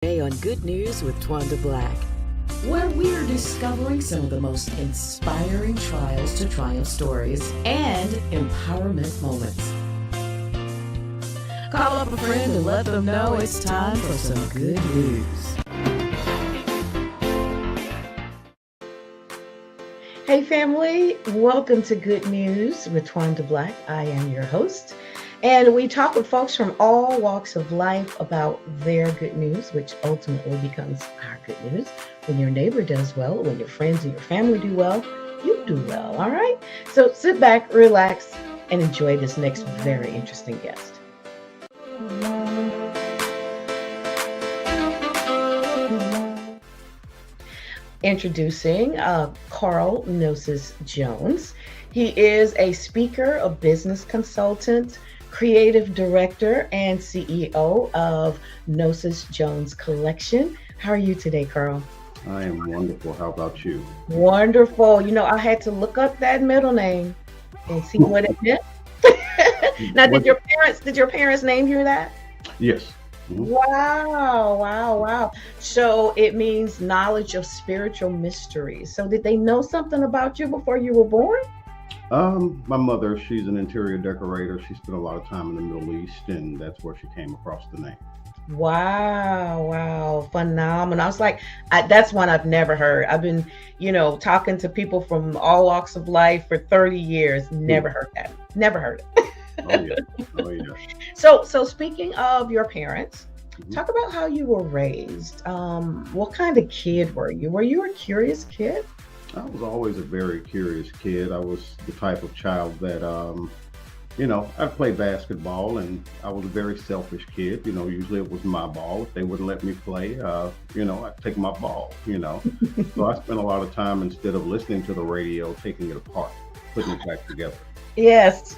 Today on Good News with Twanda Black, where we're discovering some of the most inspiring trials to triumph stories and empowerment moments. Call up a friend and let them know it's time for some good news. Hey family, welcome to Good News with Twanda Black. I am your host, and we talk with folks from all walks of life about their good news, which ultimately becomes our good news. When your neighbor does well, when your friends and your family do well, you do well, all right? So sit back, relax, and enjoy this next very interesting guest. Introducing Carl Gnosis Jones. He is a speaker, a business consultant, creative director, and CEO of Gnosis Jones Collection. How are you today, Carl? I am wonderful. How about you? Wonderful. You know, I had to look up that middle name and see what it meant. Now, did your parents name you that? Yes. Mm-hmm. Wow. So it means knowledge of spiritual mysteries. So did they know something about you before you were born? My mother, she's an interior decorator. She spent a lot of time in the Middle East, and that's where she came across the name. Wow. Phenomenal. I was like, that's one I've never heard. I've been, talking to people from all walks of life for 30 years. Never heard that. Never heard it. Oh yeah. So speaking of your parents, talk about how you were raised. What kind of kid were you? Were you a curious kid? I was always a very curious kid. I was the type of child that, I played basketball, and I was a very selfish kid. Usually it was my ball. If they wouldn't let me play, I'd take my ball, So I spent a lot of time, instead of listening to the radio, taking it apart, putting it back together. Yes.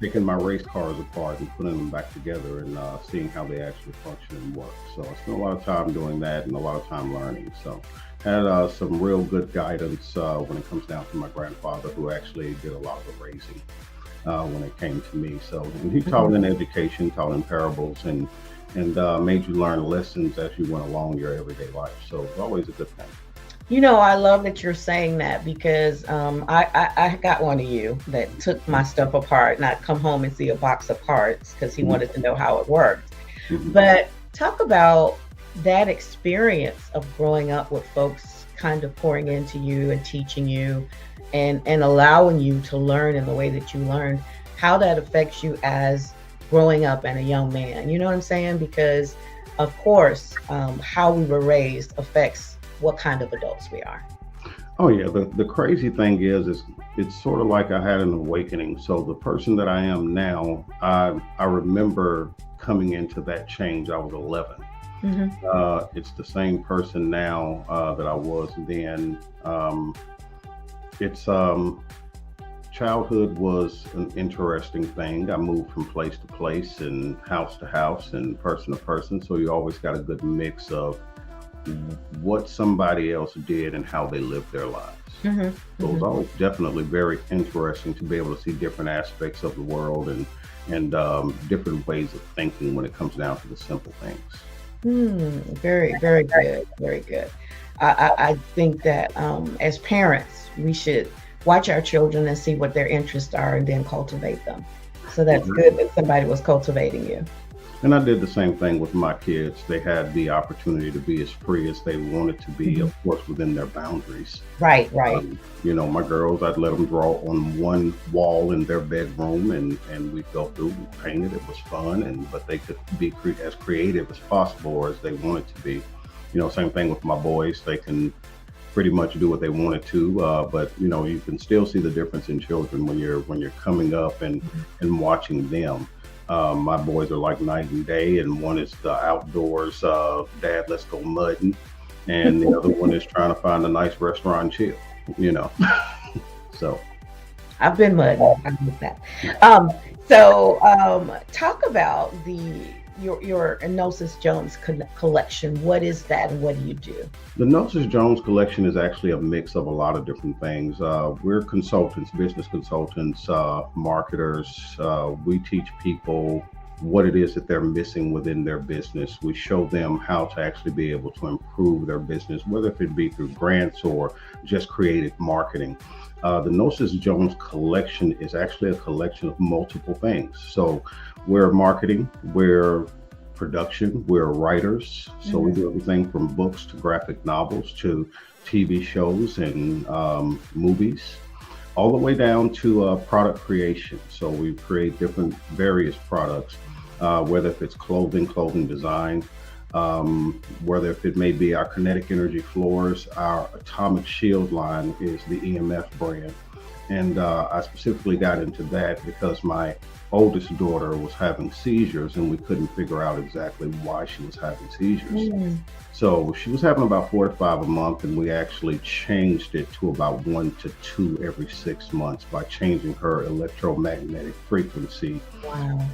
Taking my race cars apart and putting them back together and seeing how they actually function and work. So I spent a lot of time doing that and a lot of time learning. So had some real good guidance when it comes down to my grandfather, who actually did a lot of the raising when it came to me. So and he taught in education, taught in parables, and made you learn lessons as you went along your everyday life. So it was always a good thing. I love that you're saying that, because I got one of you that took my stuff apart, and I'd come home and see a box of parts because he wanted to know how it worked. But talk about that experience of growing up with folks kind of pouring into you and teaching you and allowing you to learn in the way that you learned, how that affects you as growing up and a young man. You know what I'm saying? Because, of course, how we were raised affects what kind of adults we are. Oh yeah, the crazy thing is it's sort of like I had an awakening. So the person that I am now, I remember coming into that change. I was 11. It's the same person now that I was then. Childhood was an interesting thing. I moved from place to place and house to house and person to person. So you always got a good mix of what somebody else did and how they lived their lives. So it was always definitely very interesting to be able to see different aspects of the world and different ways of thinking when it comes down to the simple things. Very, very good. Very good. I think that as parents, we should watch our children and see what their interests are and then cultivate them. So that's good that somebody was cultivating you. And I did the same thing with my kids. They had the opportunity to be as free as they wanted to be, of course, within their boundaries. Right. My girls, I'd let them draw on one wall in their bedroom, and we'd go through and paint it. It was fun, but they could be as creative as possible, or as they wanted to be. Same thing with my boys. They can pretty much do what they wanted to, but you can still see the difference in children when you're coming up and watching them. My boys are like night and day, and one is the outdoors, Dad, let's go mudding, and the other one is trying to find a nice restaurant and chill, So I've been mudding. I get that. So talk about your Gnosis Jones collection. What is that, and what do you do? The Gnosis Jones collection is actually a mix of a lot of different things. We're consultants, business consultants, marketers. We teach people what it is that they're missing within their business. We show them how to actually be able to improve their business, whether it be through grants or just creative marketing. The Gnosis Jones collection is actually a collection of multiple things. So we're marketing, we're production, we're writers. So we do everything from books to graphic novels to TV shows and movies, all the way down to product creation. So we create different various products, whether if it's clothing design, whether if it may be our kinetic energy floors. Our atomic shield line is the EMF brand. And I specifically got into that because my oldest daughter was having seizures and we couldn't figure out exactly why she was having seizures. So she was having about 4 to 5 a month, and we actually changed it to about 1 to 2 every 6 months by changing her electromagnetic frequency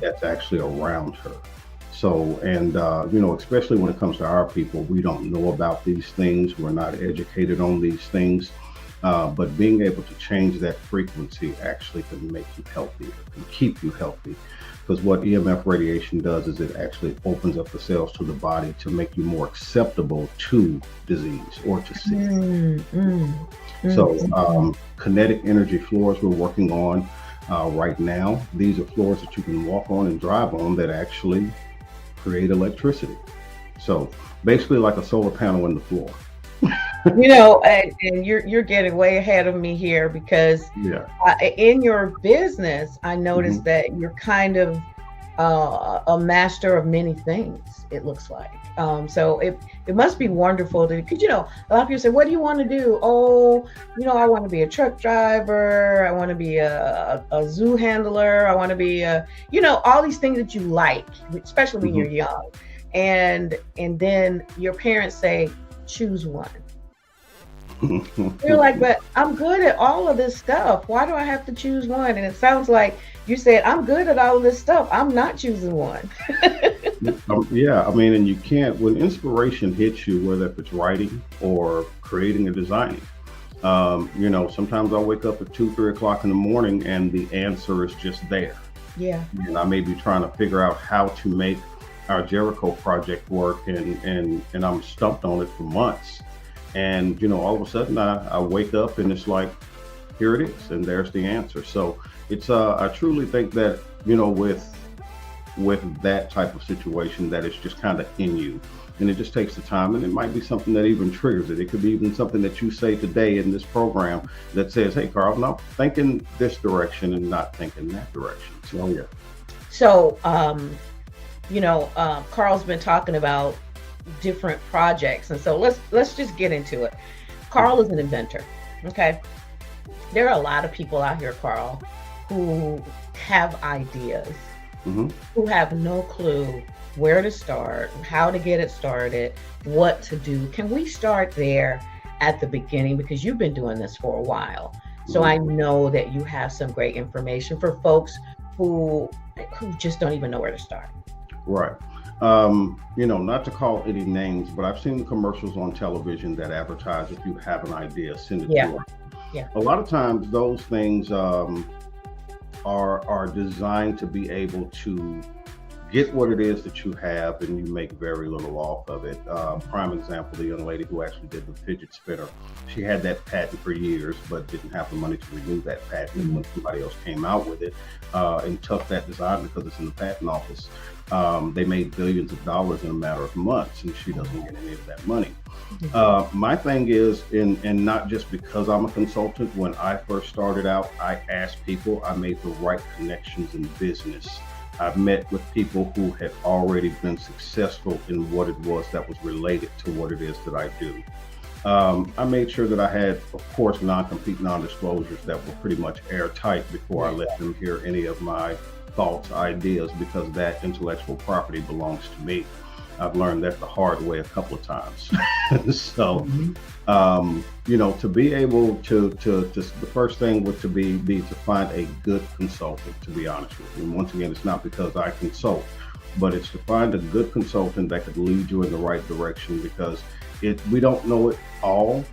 that's actually around her. So, and especially when it comes to our people, we don't know about these things. We're not educated on these things. But being able to change that frequency actually can make you healthier, can keep you healthy. Because what EMF radiation does is it actually opens up the cells to the body to make you more acceptable to disease or to sickness. So kinetic energy floors we're working on right now. These are floors that you can walk on and drive on that actually create electricity. So basically like a solar panel in the floor. And you're getting way ahead of me here, because in your business, I noticed that you're kind of a master of many things, it looks like. So it must be wonderful because, a lot of people say, what do you want to do? Oh, I want to be a truck driver. I want to be a zoo handler. I want to be all these things that you like, especially when you're young. And then your parents say, choose one. You're like, but I'm good at all of this stuff. Why do I have to choose one? And it sounds like you said, I'm good at all of this stuff. I'm not choosing one. And you can't, when inspiration hits you, whether if it's writing or creating or designing, sometimes I'll wake up at 2-3 o'clock in the morning and the answer is just there. Yeah. And I may be trying to figure out how to make our Jericho project work, and I'm stumped on it for months. And, all of a sudden I wake up and it's like, here it is. And there's the answer. So it's, I truly think that, with that type of situation, that it's just kind of in you, and it just takes the time. And it might be something that even triggers it. It could be even something that you say today in this program that says, hey, Carl, no, thinking this direction and not thinking that direction. So, yeah. So, Carl's been talking about different projects, and so let's just get into it. Carl is an inventor. Okay, there are a lot of people out here, Carl, who have ideas, who have no clue where to start, how to get it started, what to do. Can we start there at the beginning, because you've been doing this for a while, so I know that you have some great information for folks who just don't even know where to start. Right. Not to call any names, but I've seen the commercials on television that advertise, if you have an idea, send it to us. Yeah. A lot of times those things are designed to be able to get what it is that you have, and you make very little off of it. Prime example, the young lady who actually did the fidget spinner, she had that patent for years, but didn't have the money to renew that patent. And when somebody else came out with it and took that design because it's in the patent office, they made billions of dollars in a matter of months, and she doesn't get any of that money. My thing is, and not just because I'm a consultant, when I first started out, I asked people, I made the right connections in business. I've met with people who had already been successful in what it was that was related to what it is that I do. I made sure that I had, of course, non-compete, non-disclosures that were pretty much airtight before I let them hear any of my thoughts, ideas, because that intellectual property belongs to me. I've learned that the hard way a couple of times. So, to be able to the first thing would to be to find a good consultant, to be honest with you. And once again, it's not because I consult, but it's to find a good consultant that could lead you in the right direction, because we don't know it all.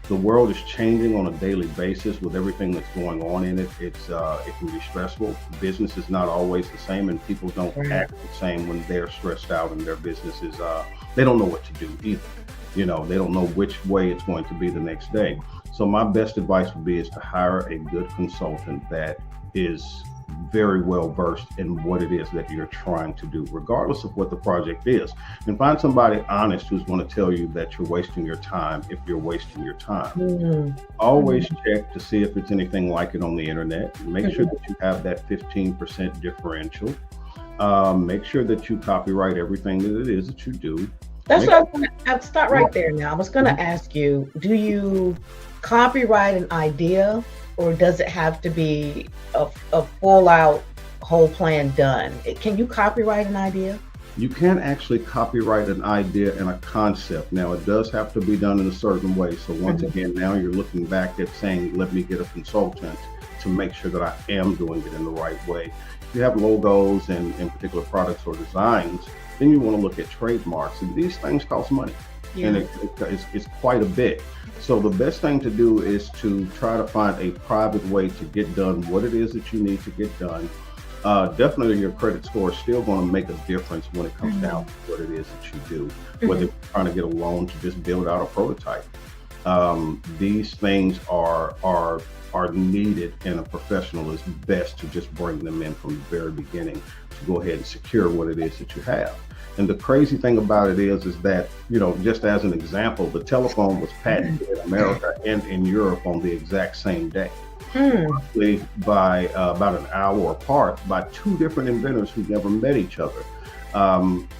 The world is changing on a daily basis with everything that's going on in it. It can be stressful. Business is not always the same, and people don't act the same when they're stressed out and their business is, they don't know what to do either. They don't know which way it's going to be the next day. So my best advice would be is to hire a good consultant that is very well versed in what it is that you're trying to do, regardless of what the project is. And find somebody honest who's going to tell you that you're wasting your time if you're wasting your time. Always check to see if it's anything like it on the internet. Make sure that you have that 15% differential. Make sure that you copyright everything that it is that you do. That's what I was going to start right there now. I was going to ask you, do you copyright an idea, or does it have to be a full out whole plan done? Can you copyright an idea? You can actually copyright an idea and a concept. Now, it does have to be done in a certain way. So once again, now you're looking back at saying, let me get a consultant to make sure that I am doing it in the right way. If you have logos and in particular products or designs, then you want to look at trademarks, and these things cost money. And it's quite a bit. So the best thing to do is to try to find a private way to get done what it is that you need to get done. Definitely your credit score is still going to make a difference when it comes down to what it is that you do, whether you're trying to get a loan to just build out a prototype. These things are needed, and a professional is best to just bring them in from the very beginning to go ahead and secure what it is that you have. And the crazy thing about it is that, just as an example, the telephone was patented in America and in Europe on the exact same day, roughly by about an hour apart, by two different inventors who never met each other.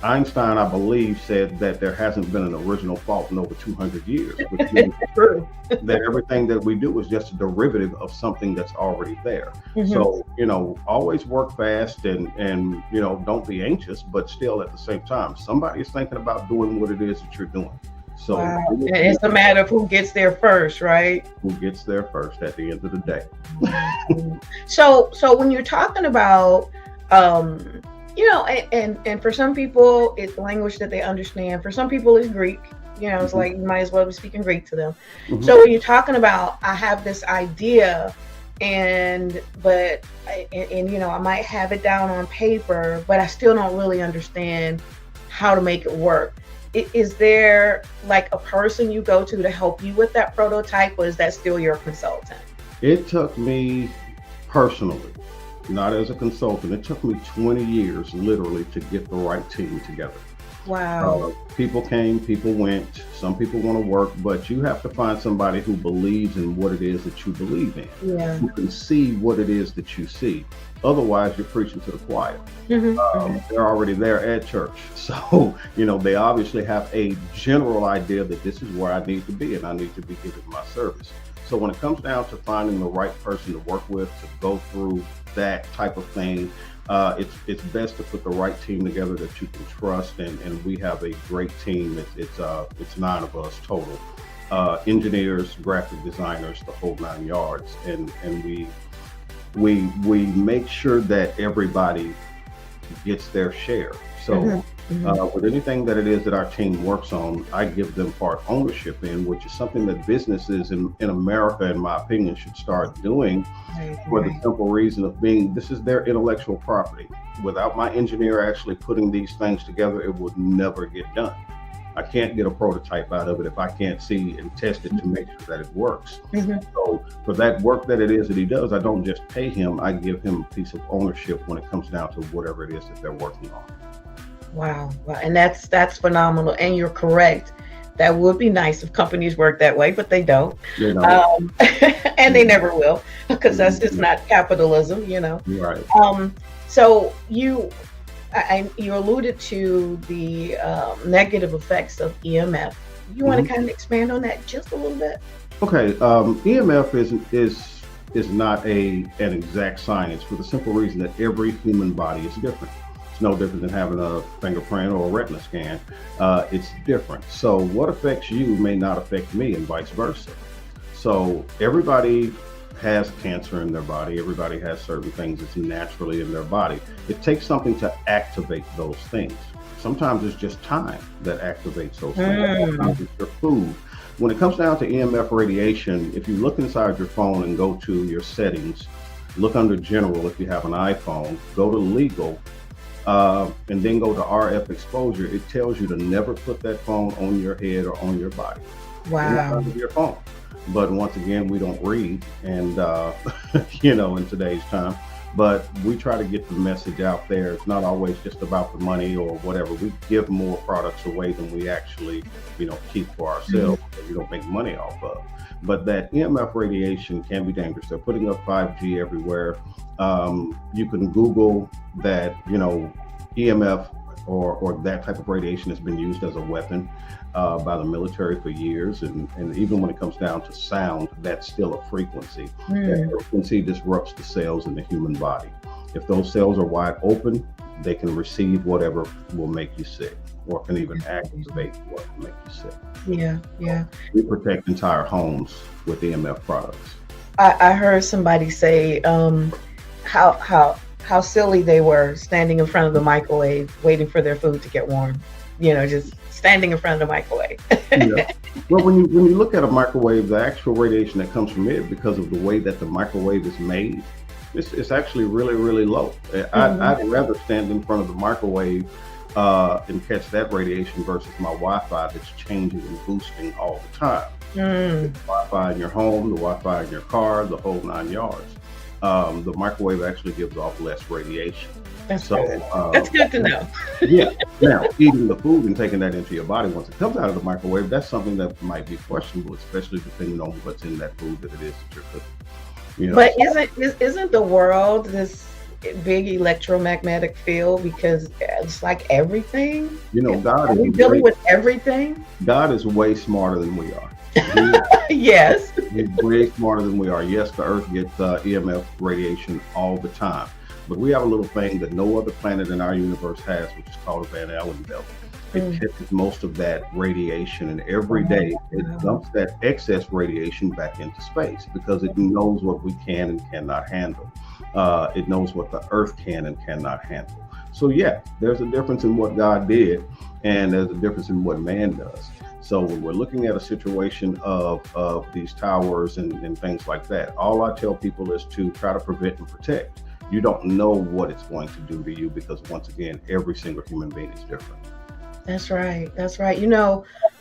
Einstein, I believe, said that there hasn't been an original thought in over 200 years, which means that everything that we do is just a derivative of something that's already there. So, always work fast and don't be anxious, but still at the same time, somebody is thinking about doing what it is that you're doing. So it's a matter of who gets there first, right? Who gets there first at the end of the day. So when you're talking about, and for some people, it's language that they understand. For some people, it's Greek. It's like you might as well be speaking Greek to them. So when you're talking about, I have this idea, but I might have it down on paper, but I still don't really understand how to make it work. Is there like a person you go to help you with that prototype, or is that still your consultant? It took me personally, not as a consultant, it took me 20 years literally to get the right team together. Wow. People came, people went, some people want to work, but you have to find somebody who believes in what it is that you believe in. Yeah. Who can see what it is that you see. Otherwise, you're preaching to the choir. They're already there at church. So, they obviously have a general idea that this is where I need to be and I need to be given my service. So when it comes down to finding the right person to work with, to go through that type of thing, it's best to put the right team together that you can trust, and we have a great team. It's 9 of us total, engineers, graphic designers, the whole 9 yards, and we make sure that everybody gets their share. So with anything that it is that our team works on, I give them part ownership in, which is something that businesses in America, in my opinion, should start doing, for the simple reason of this is their intellectual property. Without my engineer actually putting these things together, it would never get done. I can't get a prototype out of it if I can't see and test it to make sure that it works. So for that work that it is that he does, I don't just pay him, I give him a piece of ownership when it comes down to whatever it is that they're working on. Wow. And that's phenomenal. And you're correct. That would be nice if companies work that way, but they don't. And they never will, because that's just not capitalism, Right. So you alluded to the negative effects of EMF. You want to kind of expand on that just a little bit? Okay. EMF is not an exact science, for the simple reason that every human body is different. It's no different than having a fingerprint or a retina scan. It's different. So what affects you may not affect me, and vice versa. So everybody has cancer in their body. Everybody has certain things that's naturally in their body. It takes something to activate those things. Sometimes it's just time that activates those things. Sometimes it's your food. when it comes down to EMF radiation, if you look inside your phone and go to your settings, look under general if you have an iPhone, go to legal, and then go to RF exposure, it tells you to never put that phone on your head or on your body. Wow. Under your phone. But once again, we don't read, and in today's time. But we try to get the message out there. It's not always just about the money or whatever. We give more products away than we actually, keep for ourselves. That we don't make money off of. But that EMF radiation can be dangerous. They're putting up 5G everywhere. You can Google that, EMF or that type of radiation has been used as a weapon by the military for years. And even when it comes down to sound, that's still a frequency. That frequency disrupts the cells in the human body. If those cells are wide open, they can receive whatever will make you sick, or can even activate what will make you sick. Yeah. We protect entire homes with EMF products. I heard somebody say how silly they were standing in front of the microwave waiting for their food to get warm. Just standing in front of the microwave. Yeah. Well, when you look at a microwave, the actual radiation that comes from it, because of the way that the microwave is made, it's actually really, really low. I'd rather stand in front of the microwave and catch that radiation versus my Wi-Fi that's changing and boosting all the time. The Wi-Fi in your home, the Wi-Fi in your car, the whole 9 yards. The microwave actually gives off less radiation. That's good. That's good to know. Yeah. Now, eating the food and taking that into your body once it comes out of the microwave, that's something that might be questionable, especially depending on what's in that food that it is that you're cooking. But isn't the world this big electromagnetic field? Because it's like everything. God is dealing with everything. God is way smarter than we are. Yes. He's way smarter than we are. Yes, the Earth gets EMF radiation all the time. But we have a little thing that no other planet in our universe has, which is called a Van Allen belt. It catches most of that radiation, and every day it dumps that excess radiation back into space because it knows what we can and cannot handle. It knows what the Earth can and cannot handle. So yeah, there's a difference in what God did, and there's a difference in what man does. So when we're looking at a situation of these towers and things like that, all I tell people is to try to prevent and protect. You don't know what it's going to do to you because, once again, every single human being is different. That's right.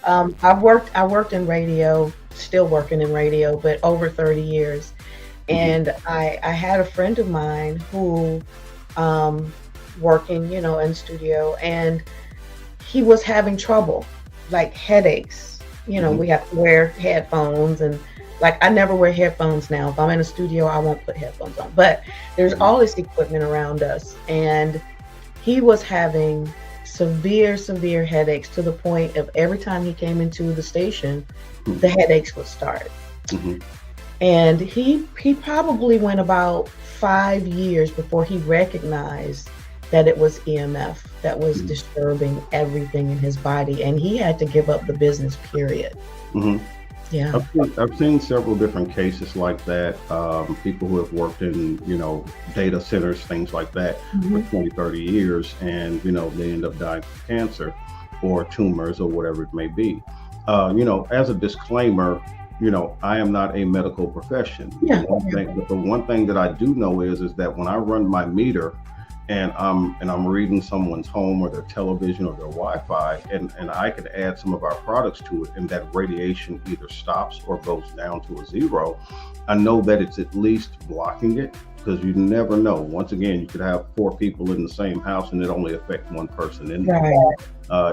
I worked in radio, still working in radio, but over 30 years. And I had a friend of mine who working, in studio, and he was having trouble, like headaches. We have to wear headphones, and like I never wear headphones now. If I'm in a studio, I won't put headphones on. But there's all this equipment around us, and he was having severe headaches to the point of every time he came into the station, the headaches would start. And he probably went about 5 years before he recognized that it was EMF that was disturbing everything in his body, and he had to give up the business, period. Yeah, I've seen several different cases like that. People who have worked in, data centers, things like that for 20, 30 years, and, they end up dying from cancer or tumors or whatever it may be. As a disclaimer, I am not a medical profession. But the one thing that I do know is that when I run my meter and I'm reading someone's home or their television or their Wi-Fi, and I can add some of our products to it, and that radiation either stops or goes down to a zero, I know that it's at least blocking it, because you never know. Once again, you could have 4 people in the same house and it only affect one person in there.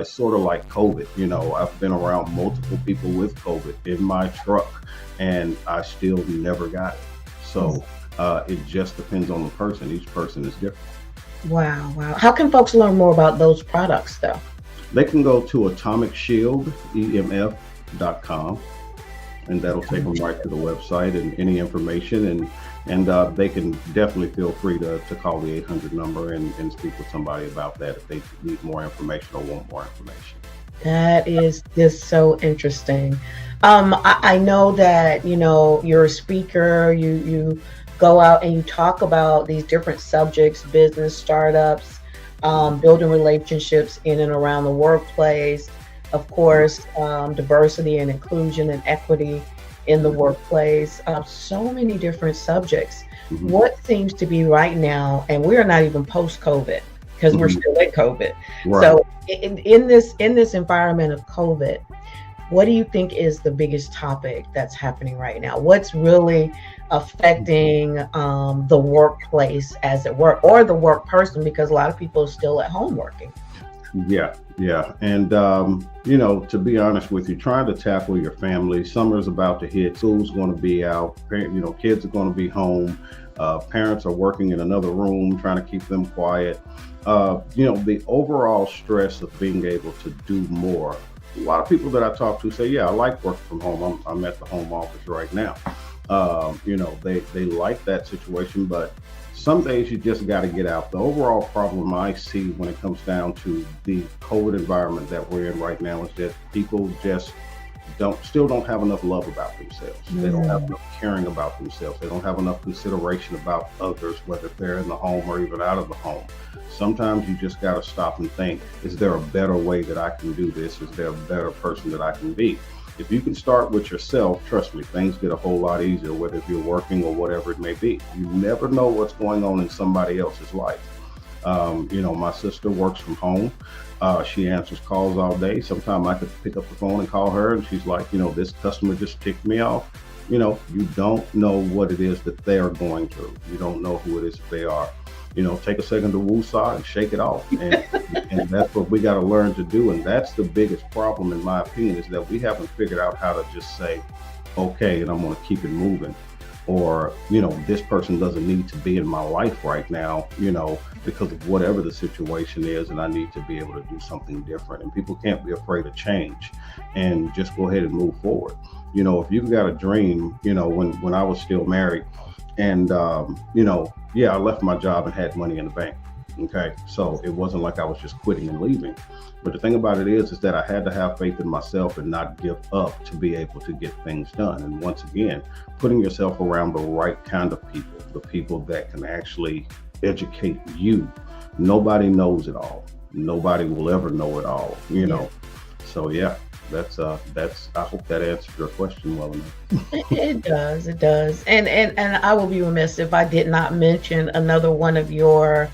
It's sort of like COVID. I've been around multiple people with COVID in my truck, and I still never got it. So it just depends on the person. Each person is different. Wow. How can folks learn more about those products, though? They can go to atomicshield.emf.com, and that'll take them right to the website and any information. And they can definitely feel free to call the 800 number and speak with somebody about that if they need more information or want more information. That is just so interesting. I know that, you're a speaker, you go out and you talk about these different subjects, business, startups, building relationships in and around the workplace. of course, diversity and inclusion and equity in the workplace, so many different subjects. Mhm. What seems to be right now, and we're not even post-COVID because we're Mhm. still in COVID. Right. So in this environment of COVID, what do you think is the biggest topic that's happening right now? What's really affecting the workplace, as it were, or the work person, because a lot of people are still at home working? Yeah, yeah. And, to be honest with you, trying to tackle your family, summer's about to hit, school's going to be out, kids are going to be home, parents are working in another room, trying to keep them quiet. The overall stress of being able to do more. A lot of people that I talk to say, yeah, I like working from home. I'm at the home office right now. They like that situation, but some days you just got to get out. The overall problem I see when it comes down to the COVID environment that we're in right now is that people just don't have enough love about themselves. They don't have enough caring about themselves. They don't have enough consideration about others, whether they're in the home or even out of the home. Sometimes you just got to stop and think, is there a better way that I can do this? Is there a better person that I can be? If you can start with yourself, trust me, things get a whole lot easier, whether if you're working or whatever it may be. You never know what's going on in somebody else's life. My sister works from home. She answers calls all day. Sometimes I could pick up the phone and call her, and she's like, this customer just ticked me off. You don't know what it is that they are going through. You don't know who it is that they are. Take a second to woosah and shake it off. And that's what we got to learn to do. And that's the biggest problem, in my opinion, is that we haven't figured out how to just say, okay, and I'm going to keep it moving. Or, this person doesn't need to be in my life right now, because of whatever the situation is, and I need to be able to do something different. And people can't be afraid of change and just go ahead and move forward. If you've got a dream, when I was still married, and, I left my job and had money in the bank. Okay. So it wasn't like I was just quitting and leaving. But the thing about it is that I had to have faith in myself and not give up to be able to get things done. And once again, putting yourself around the right kind of people, the people that can actually educate you. Nobody knows it all. Nobody will ever know it all, So yeah. That's I hope that answered your question well enough. It does. And I will be remiss if I did not mention another one of your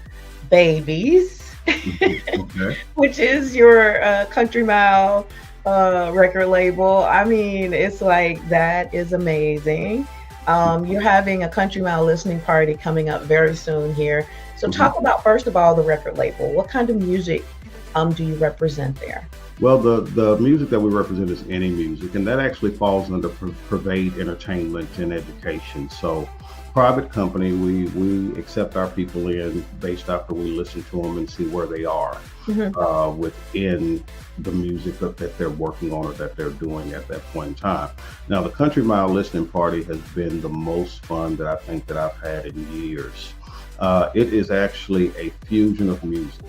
babies, Okay. which is your Country Mile record label. I mean, it's like, that is amazing. You're having a Country Mile listening party coming up very soon here. So talk about, first of all, the record label. What kind of music do you represent there? Well, the music that we represent is any music, and that actually falls under Pervade Entertainment and Education. So, private company, we accept our people in based after we listen to them and see where they are within the music that they're working on or that they're doing at that point in time. Now, the Country Mile listening party has been the most fun that I think that I've had in years. It is actually a fusion of music.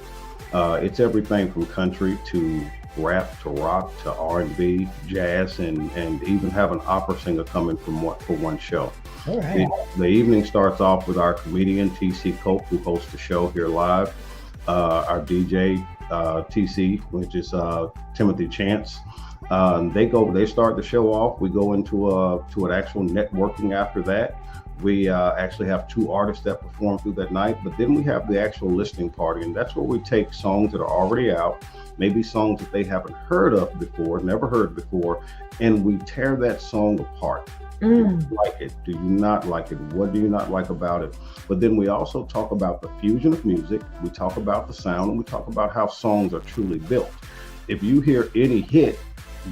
It's everything from country to rap to rock to R&B, jazz, and even have an opera singer coming for one show. All right. The evening starts off with our comedian TC Cope, who hosts the show here live. Our DJ TC, which is Timothy Chance. They start the show off. We go into an actual networking after that. We actually have two artists that perform through that night, but then we have the actual listening party, and that's where we take songs that are already out, maybe songs that they haven't heard of before, never heard before, and we tear that song apart. Do you like it? Do you not like it? What do you not like about it? But then we also talk about the fusion of music. We talk about the sound, and we talk about how songs are truly built. If you hear any hit,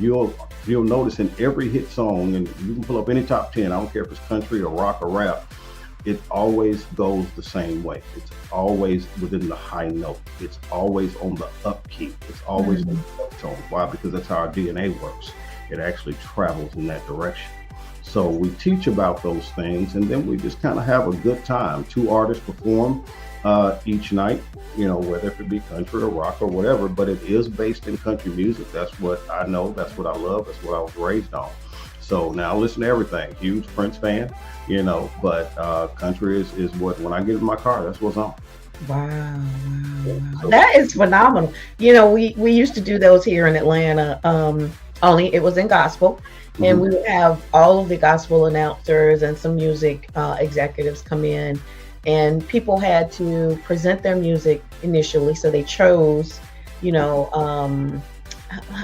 you'll notice in every hit song, and you can pull up any top 10, I don't care if it's country or rock or rap, it always goes the same way. It's always within the high note. It's always on the upkeep. It's always on the uptone. Why? Because that's how our DNA works. It actually travels in that direction. So we teach about those things, and then we just kind of have a good time. Two artists perform each night, whether it be country or rock or whatever, but it is based in country music. That's what I know. That's what I love. That's what I was raised on. So now I listen to everything. Huge Prince fan, but country is what, when I get in my car, that's what's on. Wow. So, That is phenomenal. You know, we used to do those here in Atlanta. Only it was in gospel, and we mhm, would have all of the gospel announcers and some music executives come in, and people had to present their music initially. So they chose, you know,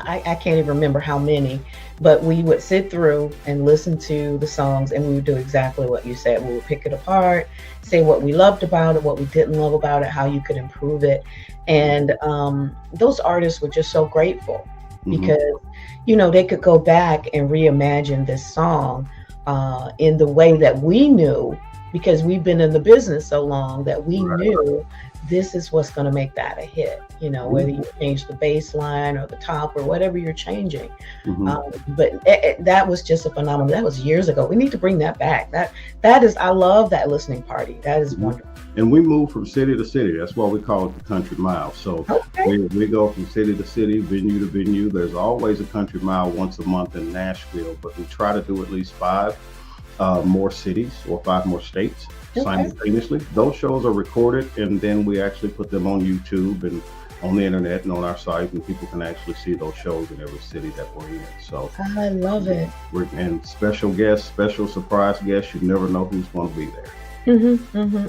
I can't even remember how many, but we would sit through and listen to the songs, and we would do exactly what you said. We would pick it apart, say what we loved about it, what we didn't love about it, how you could improve it. And those artists were just so grateful mhm. because, you know, they could go back and reimagine this song in the way that we knew, because we've been in the business so long that we Right. knew this is what's going to make that a hit. You know, whether you change the bass line or the top or whatever you're changing. Mhm. But that was just a phenomenon. That was years ago. We need to bring that back. That is, I love that listening party. That is Mhm. wonderful. And we move from city to city. That's why we call it the country mile. So Okay. we go from city to city, venue to venue. There's always a country mile once a month in Nashville, but we try to do at least five more cities or five more states Okay. simultaneously. Those shows are recorded, and then we actually put them on YouTube and on the internet and on our site, and people can actually see those shows in every city that we're in. So I love it. and special guests, special surprise guests. You never know who's going to be there.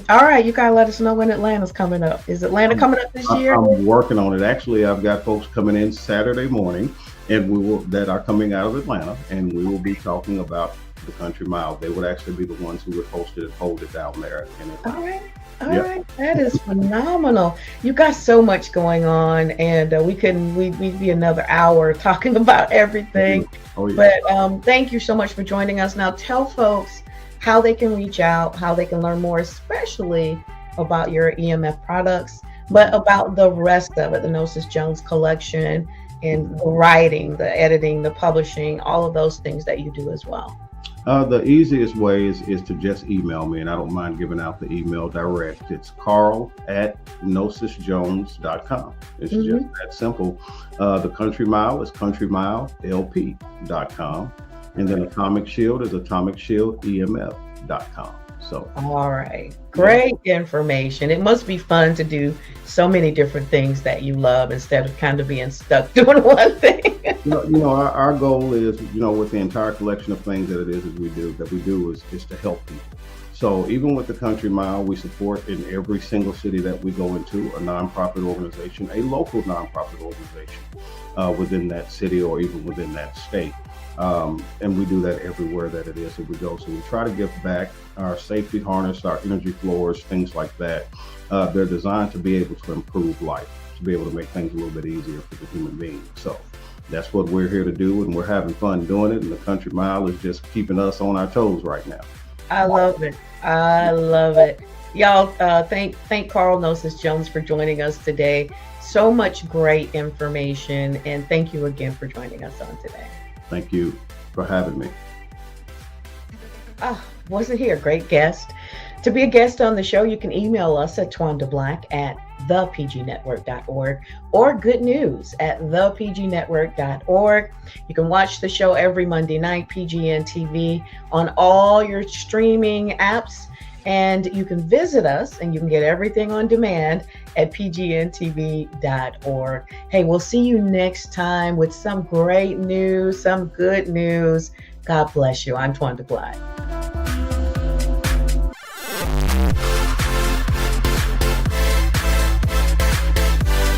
All right, you gotta let us know when Atlanta's coming up. Is Atlanta coming up this year? I'm working on it. Actually, I've got folks coming in Saturday morning, and we will that are coming out of Atlanta, and we will be talking about the Country Mile. They would actually be the ones who would host it and hold it down there in All Atlanta. right. All Yep. right. That is phenomenal. You got so much going on, and we'd be another hour talking about everything. Oh yeah. But thank you so much for joining us. Now tell folks how they can reach out, how they can learn more, especially about your EMF products, but about the rest of it, the Gnosis Jones collection and the writing, the editing, the publishing, all of those things that you do as well. The easiest way is to just email me, and I don't mind giving out the email direct. It's carl@gnosisjones.com. It's just that simple. The Country Mile is countrymilelp.com. And then Atomic Shield is atomicshieldemf.com. So, All right. Great information. It must be fun to do so many different things that you love instead of kind of being stuck doing one thing. our goal is, with the entire collection of things that we do is to help people. So even with the Country Mile, we support in every single city that we go into a nonprofit organization, a local nonprofit organization within that city or even within that state. And we do that everywhere that it is that we go. So we try to give back our safety harness, our energy floors, things like that. They're designed to be able to improve life, to be able to make things a little bit easier for the human being. So that's what we're here to do, and we're having fun doing it. And the Country Mile is just keeping us on our toes right now. I love it. I love it. Y'all, thank Carl Gnosis Jones for joining us today. So much great information, and thank you again for joining us on today. Thank you for having me. Oh, wasn't he a great guest? To be a guest on the show, you can email us at twandablack@thepgnetwork.org or goodnews@thepgnetwork.org. You can watch the show every Monday night, PGN TV, on all your streaming apps. And you can visit us and you can get everything on demand at pgntv.org. Hey, we'll see you next time with some great news, some good news. God bless you. I'm Twanda Black.